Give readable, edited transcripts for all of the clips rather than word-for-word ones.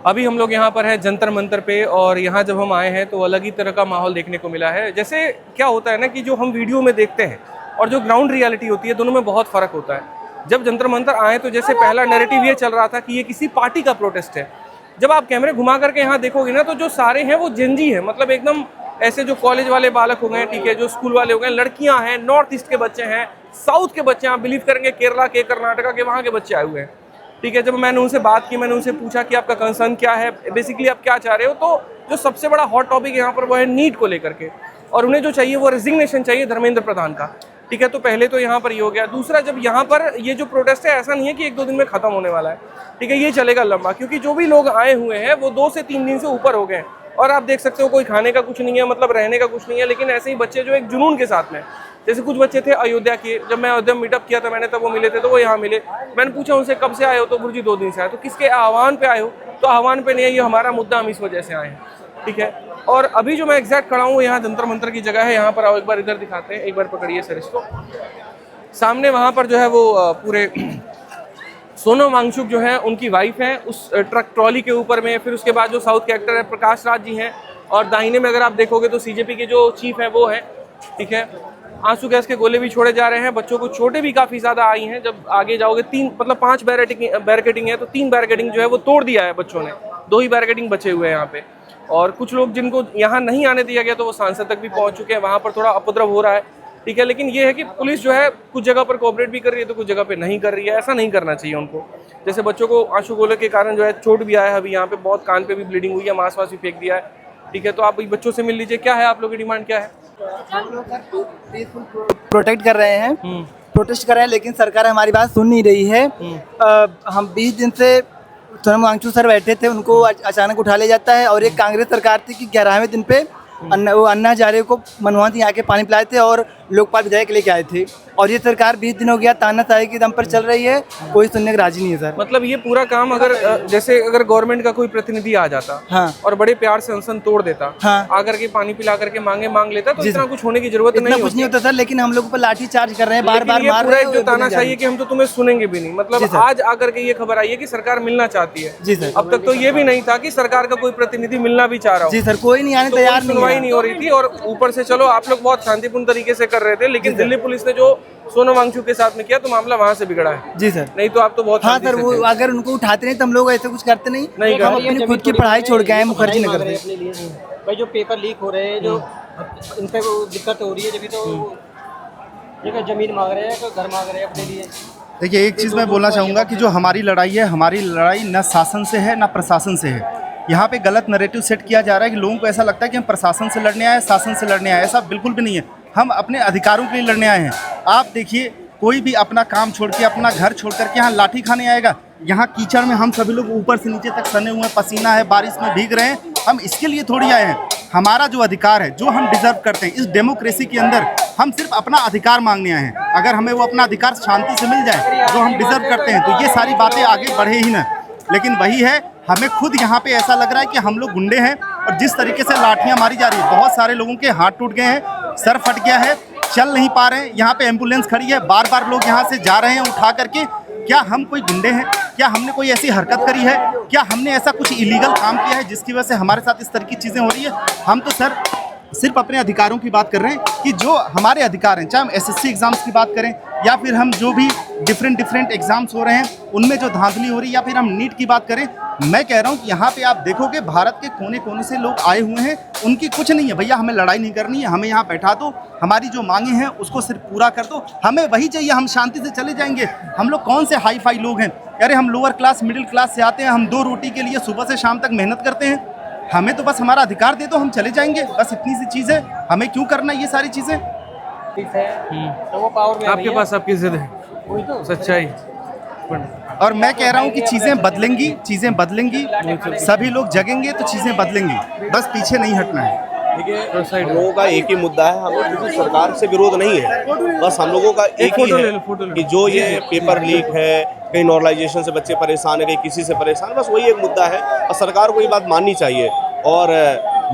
अभी हम लोग यहाँ पर हैं जंतर मंतर पे, और यहाँ जब हम आए हैं तो अलग ही तरह का माहौल देखने को मिला है। जैसे क्या होता है ना कि जो हम वीडियो में देखते हैं और जो ग्राउंड रियलिटी होती है, दोनों में बहुत फ़र्क होता है। जब जंतर मंतर आए तो जैसे पहला नैरेटिव ये चल रहा था कि ये किसी पार्टी का प्रोटेस्ट है। जब आप कैमरे घुमा करके यहाँ देखोगे ना तो जो सारे हैं वो जेनजी हैं, मतलब एकदम ऐसे जो कॉलेज वाले बालक हो गए, ठीक है, जो स्कूल वाले हो गए, लड़कियाँ हैं, नॉर्थ ईस्ट के बच्चे हैं, साउथ के बच्चे, आप बिलीव करेंगे केरला के, कर्नाटका के, वहाँ के बच्चे आए हुए हैं, ठीक है। जब मैंने उनसे बात की, मैंने उनसे पूछा कि आपका कंसर्न क्या है, बेसिकली आप क्या चाह रहे हो, तो जो सबसे बड़ा हॉट टॉपिक यहाँ पर वो है नीट को लेकर के, और उन्हें जो चाहिए वो रेजिग्नेशन चाहिए धर्मेंद्र प्रधान का, ठीक है। तो पहले तो यहाँ पर ये हो गया। दूसरा, जब यहाँ पर ये जो प्रोटेस्ट है, ऐसा नहीं है कि 1-2 दिन में खत्म होने वाला है, ठीक है, ये चलेगा लंबा, क्योंकि जो भी लोग आए हुए हैं वो 2 से 3 दिन से ऊपर हो गए हैं। और आप देख सकते हो कोई खाने का कुछ नहीं है, मतलब रहने का कुछ नहीं है, लेकिन ऐसे ही बच्चे जो एक जुनून के साथ में, जैसे कुछ बच्चे थे अयोध्या के, जब मैं अयोध्या मीटअप किया था मैंने, तब वो मिले थे, तो वो यहाँ मिले। मैंने पूछा उनसे कब से आए हो, तो गुरुजी 2 दिन से आए। तो किसके आह्वान पे आए हो? तो आह्वान पे नहीं है, ये हमारा मुद्दा, हम इस वजह से आए हैं, ठीक है। और अभी जो मैं एग्जैक्ट खड़ा हूँ, यहाँ जंतर मंतर की जगह है, यहाँ पर आओ, एक बार इधर दिखाते हैं, एक बार पकड़िए सर इसको। सामने वहाँ पर जो है वो पूरे सोनम वांगचुक जो है उनकी वाइफ है, उस ट्रक ट्रॉली के ऊपर में। फिर उसके बाद जो साउथ के एक्टर है प्रकाश राज जी हैं, और दाहिने में अगर आप देखोगे तो सीजेपी के जो चीफ हैं वो हैं, ठीक है। आंसू गैस के गोले भी छोड़े जा रहे हैं, बच्चों को चोटें भी काफ़ी ज़्यादा आई हैं। जब आगे जाओगे 5 बैरिकेडिंग है, तो 3 बैरिकेडिंग जो है वो तोड़ दिया है बच्चों ने, 2 ही बैरिकेडिंग बचे हुए हैं यहाँ पे। और कुछ लोग जिनको यहाँ नहीं आने दिया गया तो वो सांसद तक भी पहुँच चुके हैं, वहाँ पर थोड़ा उपद्रव हो रहा है, ठीक है। लेकिन ये है कि पुलिस जो है कुछ जगह पर कोऑपरेट भी कर रही है तो कुछ जगह पे नहीं कर रही है। ऐसा नहीं करना चाहिए उनको। जैसे बच्चों को आंसू गोले के कारण जो है चोट भी आया है, अभी यहाँ पे बहुत कान पे भी ब्लीडिंग हुई है, मांस वास भी फेंक दिया है, ठीक है। तो आप बच्चों से मिल लीजिए, क्या है आप लोग की डिमांड क्या है? हम लोग प्रोटेक्ट कर रहे हैं, प्रोटेस्ट कर रहे हैं, लेकिन सरकार हमारी बात सुन नहीं रही है। हम 20 दिन से सोनम वांगचुक सर बैठे थे, उनको अचानक उठा लिया जाता है। और एक कांग्रेस सरकार थी कि 11वें दिन पे अन्ना हजारे को मनमोहन सिंह आके पानी पिलाए थे और लोकपाल विधायक लेके आए थे। और ये सरकार 20 दिन हो गया तानाशाही के दम पर चल रही है, कोई सुनने को राजी नहीं है सर। मतलब ये पूरा काम अगर जैसे अगर गवर्नमेंट का कोई प्रतिनिधि आ जाता, हाँ, और बड़े प्यार से अनशन तोड़ देता, हाँ, आकर के पानी पिला करके मांग लेता, तो इतना कुछ होने की जरूरत नहीं कुछ नहीं होता सर। लेकिन हम लोग पर लाठी चार्ज कर रहे हैं, बार बार मार रहे हैं। जो तानाशाही है कि हम तो तुम्हें सुनेंगे भी नहीं, मतलब आज आकर के ये खबर आई है कि सरकार मिलना चाहती है। जी सर। अब तक तो ये भी नहीं था कि सरकार का कोई प्रतिनिधि मिलना भी चाह रहा हो। जी सर, कोई नहीं आने तैयार, सुनवाई नहीं हो रही थी। और ऊपर से चलो आप लोग बहुत शांतिपूर्ण तरीके से कर रहे थे, लेकिन दिल्ली पुलिस ने जो सोनम वांगचुक के साथ में किया तो मामला वहाँ से बिगड़ा है। जी सर। नहीं तो आप तो बहुत, हाँ सर, वो अगर उनको उठाते नहीं तो हम लोग ऐसे कुछ करते नहीं। हम अपनी खुद की पढ़ाई छोड़ के आए मुखर्जी नगर में। भाई जो पेपर लीक हो रहे हैं, जो इन पे दिक्कत हो रही है, जब तो ये जमीन मांग रहे हैं, घर मांग रहे हैं अपने लिए। देखिए, एक चीज़ मैं बोलना चाहूँगा कि जो हमारी लड़ाई है, हमारी लड़ाई न शासन से है न प्रशासन से है। यहाँ पे गलत नैरेटिव सेट किया जा रहा है कि लोगों को ऐसा लगता है कि हम प्रशासन से लड़ने आए, शासन से लड़ने आए। ऐसा बिल्कुल भी नहीं है। हम अपने अधिकारों के लिए लड़ने आए हैं। आप देखिए, कोई भी अपना काम छोड़ के, अपना घर छोड़ करके यहाँ लाठी खाने आएगा? यहाँ कीचड़ में हम सभी लोग ऊपर से नीचे तक सने हुए हैं, पसीना है, बारिश में भीग रहे हैं। हम इसके लिए थोड़ी आए हैं। हमारा जो अधिकार है, जो हम डिजर्व करते हैं इस डेमोक्रेसी के अंदर, हम सिर्फ अपना अधिकार मांगने आए हैं। अगर हमें वो अपना अधिकार शांति से मिल जाए जो हम डिजर्व करते हैं, तो ये सारी बातें आगे बढ़े ही ना। लेकिन वही है, हमें खुद यहाँ पे ऐसा लग रहा है कि हम लोग गुंडे हैं। और जिस तरीके से लाठियाँ मारी जा रही है, बहुत सारे लोगों के हाथ टूट गए हैं, सर फट गया है, चल नहीं पा रहे हैं। यहाँ पे एम्बुलेंस खड़ी है, बार बार लोग यहाँ से जा रहे हैं उठा करके। क्या हम कोई गुंडे हैं? क्या हमने कोई ऐसी हरकत करी है? क्या हमने ऐसा कुछ इलीगल काम किया है जिसकी वजह से हमारे साथ इस तरह की चीज़ें हो रही है? हम तो सर सिर्फ अपने अधिकारों की बात कर रहे हैं कि जो हमारे अधिकार हैं, चाहे हम एसएससी एग्ज़ाम्स की बात करें या फिर हम जो भी डिफरेंट एग्ज़ाम्स हो रहे हैं उनमें जो धांधली हो रही है, या फिर हम नीट की बात करें। मैं कह रहा हूँ कि यहाँ पे आप देखोगे भारत के कोने कोने से लोग आए हुए हैं। उनकी कुछ नहीं है, भैया हमें लड़ाई नहीं करनी है, हमें यहाँ बैठा दो, हमारी जो मांगे हैं उसको सिर्फ पूरा कर दो, हमें वही चाहिए, हम शांति से चले जाएंगे। हम लोग कौन से हाई फाई लोग हैं? अरे हम लोअर क्लास मिडिल क्लास से आते हैं, हम 2 रोटी के लिए सुबह से शाम तक मेहनत करते हैं। हमें तो बस हमारा अधिकार दे दो, हम चले जाएंगे, बस इतनी सी चीज़ है। हमें क्यों करना ये सारी चीज़ें? तो वो पावर में आपके पास आपकी जिद है, सच्चाई। और मैं कह रहा हूँ कि चीज़ें बदलेंगी, सभी लोग जगेंगे तो चीज़ें बदलेंगी, बस पीछे नहीं हटना है। देखिए, हम लोगों का एक ही मुद्दा है, हमें किसी सरकार से विरोध नहीं है। बस हम लोगों का एक ही है कि जो ये पेपर लीक है, कहीं नॉर्मलाइजेशन से बच्चे परेशान है, कहीं किसी से परेशान, बस वही एक मुद्दा है। और सरकार को ये बात माननी चाहिए और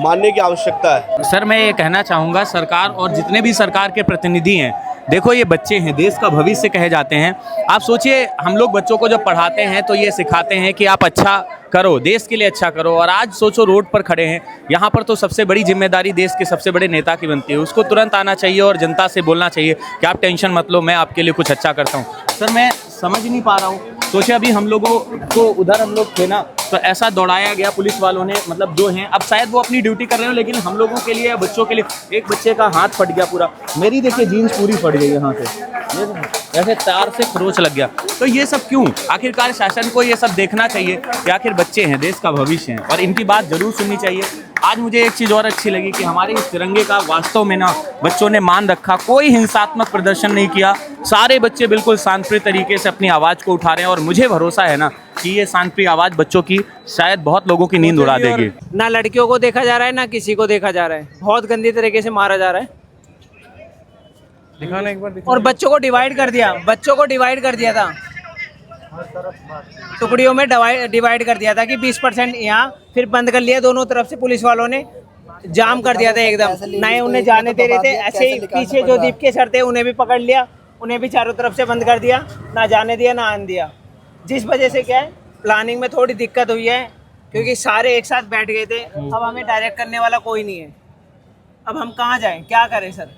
मानने की आवश्यकता है। सर, मैं ये कहना चाहूँगा, सरकार और जितने भी सरकार के प्रतिनिधि हैं, देखो ये बच्चे हैं, देश का भविष्य कहे जाते हैं। आप सोचिए, हम लोग बच्चों को जब पढ़ाते हैं तो ये सिखाते हैं कि आप अच्छा करो, देश के लिए अच्छा करो। और आज सोचो रोड पर खड़े हैं, यहाँ पर तो सबसे बड़ी जिम्मेदारी देश के सबसे बड़े नेता की बनती है, उसको तुरंत आना चाहिए और जनता से बोलना चाहिए कि आप टेंशन मत लो, मैं आपके लिए कुछ अच्छा करता हूँ। सर मैं समझ नहीं पा रहा हूँ, सोचे अभी हम लोगों को उधर हम लोग थे ना, तो ऐसा दौड़ाया गया पुलिस वालों ने, मतलब जो हैं अब शायद वो अपनी ड्यूटी कर रहे हो, लेकिन हम लोगों के लिए, बच्चों के लिए, एक बच्चे का हाथ फट गया पूरा, मेरी देखिए जीन्स पूरी फट गई यहाँ से, ऐसे तार से खरोच लग गया। तो ये सब क्यों? आखिरकार शासन को ये सब देखना चाहिए कि आखिर बच्चे हैं, देश का भविष्य हैं, और इनकी बात जरूर सुननी चाहिए। आज मुझे एक चीज़ और अच्छी लगी कि हमारे इस तिरंगे का वास्तव में ना बच्चों ने मान रखा, कोई हिंसात्मक प्रदर्शन नहीं किया, सारे बच्चे बिल्कुल शांतप्रिय तरीके से अपनी आवाज़ को उठा रहे हैं, और मुझे भरोसा है ना कि ये शांतप्रिय आवाज़ बच्चों की शायद बहुत लोगों की नींद उड़ा देगी। ना लड़कियों को देखा जा रहा है, ना किसी को देखा जा रहा है, बहुत गंदी तरीके से मारा जा रहा है। दिखाना एक बार, दिखाना। और बच्चों को डिवाइड कर दिया, बच्चों को डिवाइड कर दिया था, टुकड़ियों में डिवाइड कर दिया था कि 20% यहाँ, फिर बंद कर लिया दोनों तरफ से, पुलिस वालों ने जाम कर दिया था एकदम, ना उन्हें जाने दे रहे थे। ऐसे ही पीछे जो दीप के सर थे उन्हें भी पकड़ लिया, उन्हें भी चारों तरफ से बंद कर दिया, ना जाने दिया ना आने दिया। जिस वजह से क्या है, प्लानिंग में थोड़ी दिक्कत हुई है, क्योंकि सारे एक साथ बैठ गए थे। अब हमें डायरेक्ट करने वाला कोई नहीं है, अब हम कहाँ जाएं, क्या करें सर?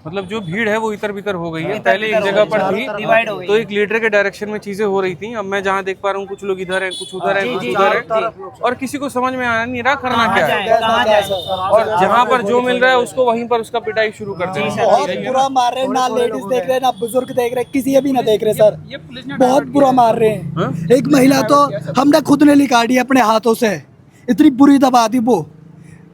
मतलब जो भीड़ है वो इतर बितर हो गई है, पहले एक जगह पर थी, डिवाइड हो गई, तो एक लीडर के डायरेक्शन में चीजें हो रही थी। अब मैं जहाँ देख पा रहा हूँ कुछ लोग इधर हैं, कुछ उधर हैं, कुछ उधर हैं, और किसी को समझ में आ नहीं रहा करना क्या है। कहाँ जाएं? और जहाँ पर जो मिल रहा है उसको वहीं पर उसका पिटाई शुरू कर दी। बहुत बुरा मार रहे हैं, ना लेडीज देख रहे हैं, ना बुजुर्ग देख रहे हैं, किसी भी ना देख रहे सर, बहुत बुरा मार रहे हैं। एक महिला तो हमने खुद ने निकाली अपने हाथों से, इतनी बुरी दबा दी वो,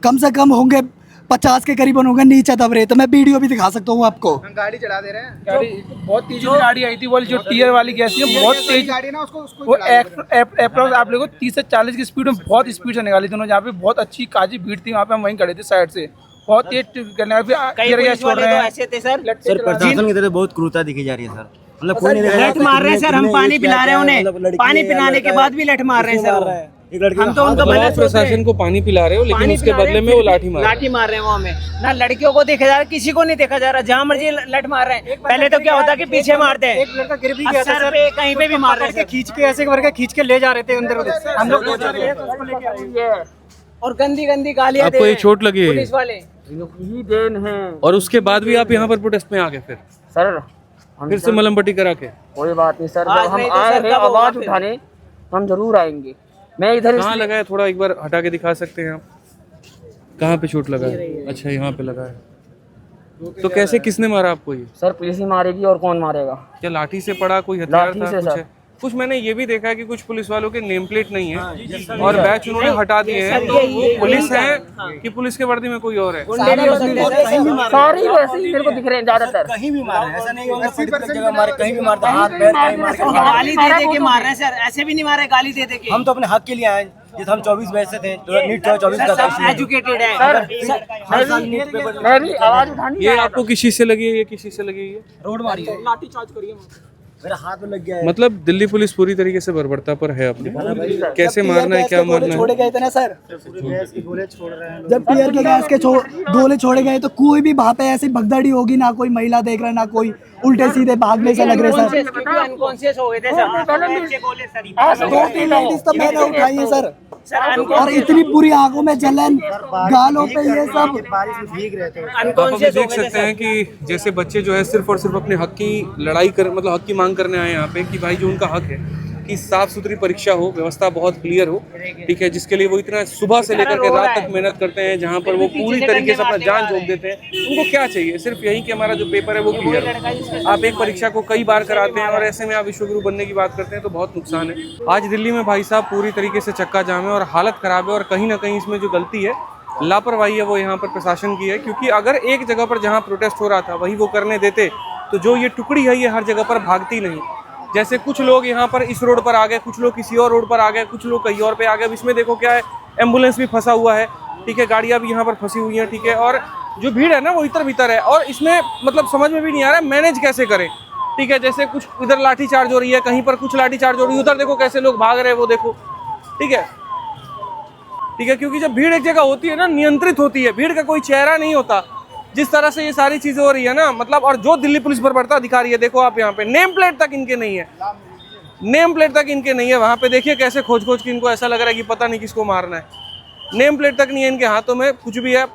कम से कम होंगे 50 के करीबन होंगे, नीचे दब रहे। तो मैं वीडियो भी दिखा सकता हूँ आपको। गाड़ी चला दे रहे हैं, गाड़ी बहुत तेज गाड़ी आई थी, वो जो टीयर वाली गैस थी बहुत तेज गाड़ी ना, उसको वो अप्रोक्स आप लोगों को 30 से 40 की स्पीड में बहुत स्पीड से निकाली दोनों। जहाँ पे बहुत अच्छी काजी भीड़ थी, वहाँ पे हम वहीं खड़े थे साइड से, बहुत तेज करने छोड़ रहे हैं। ऐसे थे सर, प्रशासन की तरफ बहुत क्रूरता दिखी जा रही है सर, मतलब कोई नहीं लठ मार रहे हैं सर, हम पानी पिला रहे हैं उन्हें, पानी पिलाने के बाद भी लठ मार रहे हैं सर। हम तो उनका भला प्रशासन को पानी पिला रहे हो, लेकिन उसके बदले में वो लाठी मार रहे हैं वो हमें। ना लड़कियों को देखा जा रहा, किसी को नहीं देखा जा रहा, जहाँ मर्जी लठ मार रहे हैं। पहले तो क्या होता कि पीछे मारते हैं, एक लड़का गिर भी गया था सर पे कहीं पे भी मार रहे हैं, खींच के ऐसे करके खींच के ले जा रहे थे अंदर, हम लोग और गंदी गंदी गालियां। आपको ये चोट लगी है पुलिस वाले यही देन है और उसके बाद भी आप यहाँ पर प्रोटेस्ट में आ गए, फिर से मलम पट्टी करा के? कोई बात नहीं सर, आज हम नहीं तो आए सर हैं कब होगा आवाज फिर? उठाने, हम जरूर आएंगे। मैं इधर कहाँ लगा है, थोड़ा एक बार हटा के दिखा सकते हैं आप? कहाँ पे चोट लगा है? अच्छा यहाँ पे लगा है। तो कैसे, किसने मारा आपको ये? सर पुलिस ही मारेगी और कौन मारेगा? क्या लाठी से पड़ा, कोई हथियार लाठी था, से कुछ सर। है? कुछ मैंने ये भी देखा है कि कुछ पुलिस वालों के नेम प्लेट नहीं है और बैच उन्होंने हटा दिए हैं, तो वो पुलिस है कि पुलिस के वर्दी में कोई और है? सारे वैसे ही मेरे को दिख रहे हैं ज्यादातर। कहीं भी मार रहे हैं, ऐसा नहीं होगा पर्टिकुलर जगह मारे, कहीं भी मारता, हाथ पैर कहीं मार के मार। गाली दे दे के मार रहे हैं सर, ऐसे भी नहीं मारे, गाली दे दे के। हम तो अपने हक के लिए आए, जैसे हम 24 बैच से थे, नीट 24 का था। एजुकेटेड है हर साल नीट पेपर मैं भी आवाज उठानी ये आपको किस चीज से लगी है, ये किस चीज से लगी है? रोड मारी है, लाठी चार्ज करिए, मेरा हाथ में लग गया है। मतलब दिल्ली पुलिस पूरी तरीके से बर्बरता पर है अपने, कैसे मारना है, क्या मारना है। छोड़े गए थे ना सर, जब टीयर के गैस के गोले छोड़े गए तो कोई भी वहाँ पे ऐसी भगदड़ी होगी, ना कोई महिला देख रहा है, ना कोई उल्टे सीधे भागने से लग रहे सर। अनकॉन्शियस हो गए थे सर, 2-3 लेडीज तो मैंने उठाई है सर, और इतनी पूरी आंखों में जलन, गालों पे ये सब। आप अभी देख सकते हैं कि जैसे बच्चे जो है सिर्फ और सिर्फ अपने हक की लड़ाई कर, मतलब हक की मांग करने आए यहाँ पे कि भाई जो उनका हक है कि साफ सुथरी परीक्षा हो, व्यवस्था बहुत क्लियर हो, ठीक है, जिसके लिए वो इतना सुबह से लेकर के रात तक मेहनत करते हैं, जहाँ पर वो पूरी तरीके से अपना जान झोंक देते हैं। उनको क्या चाहिए? सिर्फ यही कि हमारा जो पेपर है वो क्लियर हो। आप एक परीक्षा को कई बार कराते हैं और ऐसे में आप विश्वगुरु बनने की बात करते हैं, तो बहुत नुकसान है। आज दिल्ली में भाई साहब पूरी तरीके से चक्का जाम है और हालत खराब है, और कहीं ना कहीं इसमें जो गलती है, लापरवाही है, वो यहाँ पर प्रशासन की है। क्योंकि अगर एक जगह पर जहाँ प्रोटेस्ट हो रहा था वही वो करने देते तो जो ये टुकड़ी है ये हर जगह पर भागती नहीं। जैसे कुछ लोग यहाँ पर इस रोड पर आ गए, कुछ लोग किसी और रोड पर आ गए, कुछ लोग कहीं और पे आ गए। अब इसमें देखो क्या है, एम्बुलेंस भी फंसा हुआ है, ठीक है, गाड़ियाँ भी यहाँ पर फंसी हुई हैं, ठीक है, और जो भीड़ है ना वो इतर भीतर है, और इसमें मतलब समझ में भी नहीं आ रहा है मैनेज कैसे करें, ठीक है। जैसे कुछ इधर लाठी चार्ज हो रही है, कहीं पर कुछ लाठी चार्ज हो रही है, उधर देखो कैसे लोग भाग रहे हैं, वो देखो, ठीक है, ठीक है। क्योंकि जब भीड़ एक जगह होती है ना, नियंत्रित होती है, भीड़ का कोई चेहरा नहीं होता। जिस तरह से ये सारी चीजें हो रही है ना, मतलब, और जो दिल्ली पुलिस बर्बरता दिखा रही है, देखो आप यहाँ पे नेम प्लेट तक इनके नहीं है, नेम प्लेट तक इनके नहीं है। वहाँ पे देखिए कैसे खोज खोज के इनको ऐसा लग रहा है कि पता नहीं किसको मारना है। नेम प्लेट तक नहीं है इनके हाथों में, कुछ भी है।